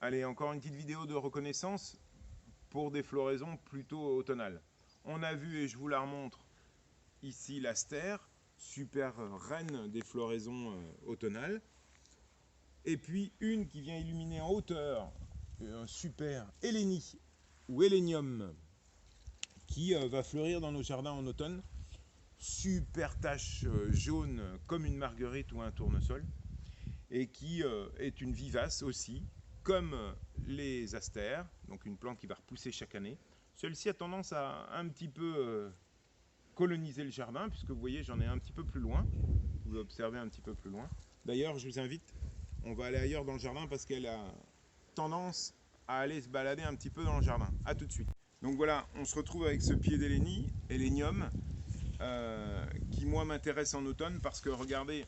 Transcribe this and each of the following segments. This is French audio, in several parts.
Allez, encore une petite vidéo de reconnaissance pour des floraisons plutôt automnales. On a vu, et je vous la remontre, ici l'astère, super reine des floraisons automnales. Et puis une qui vient illuminer en hauteur, un super hélénie ou hélénium qui va fleurir dans nos jardins en automne. Super tache jaune comme une marguerite ou un tournesol. Et qui est une vivace aussi, comme les astères, donc une plante qui va repousser chaque année. Celle-ci a tendance à un petit peu coloniser le jardin, puisque vous voyez, j'en ai un petit peu plus loin. Vous pouvez observer un petit peu plus loin. D'ailleurs, je vous invite, on va aller ailleurs dans le jardin, parce qu'elle a tendance à aller se balader un petit peu dans le jardin. A tout de suite. Donc voilà, on se retrouve avec ce pied d'hélénie, hélénium, qui moi m'intéresse en automne, parce que regardez,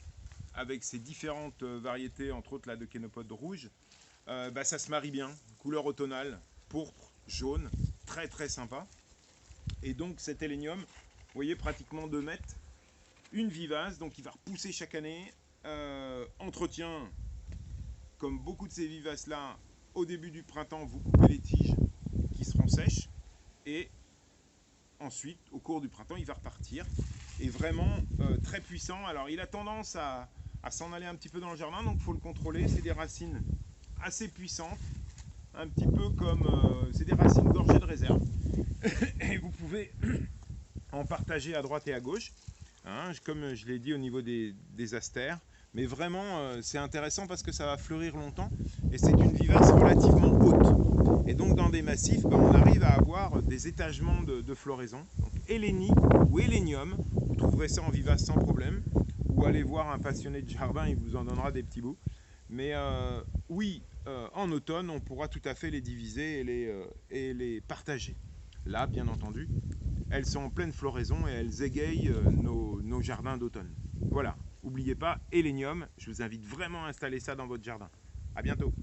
avec ces différentes variétés, entre autres la de kénopode rouge, ça se marie bien. Couleur automnale, pourpre, jaune, très très sympa. Et donc cet hélénium, vous voyez, pratiquement 2 mètres, une vivace, donc il va repousser chaque année. Entretien, comme beaucoup de ces vivaces là, au début du printemps, vous coupez les tiges qui seront sèches. Et ensuite, au cours du printemps, il va repartir. Et vraiment très puissant. Alors il a tendance à s'en aller un petit peu dans le jardin, donc il faut le contrôler. C'est des racines assez puissantes, un petit peu comme c'est des racines gorgées de réserve. Et vous pouvez en partager à droite et à gauche, hein, comme je l'ai dit au niveau des astères. Mais vraiment c'est intéressant parce que ça va fleurir longtemps et c'est une vivace relativement haute. Et donc dans des massifs, on arrive à avoir des étagements de floraison. Donc hélénie ou hélénium, vous trouverez ça en vivace sans problème. Ou allez voir un passionné de jardin, il vous en donnera des petits bouts. Mais oui, en automne, on pourra tout à fait les diviser et les partager. Là, bien entendu, elles sont en pleine floraison et elles égayent nos jardins d'automne. Voilà, n'oubliez pas, hélénium, je vous invite vraiment à installer ça dans votre jardin. À bientôt.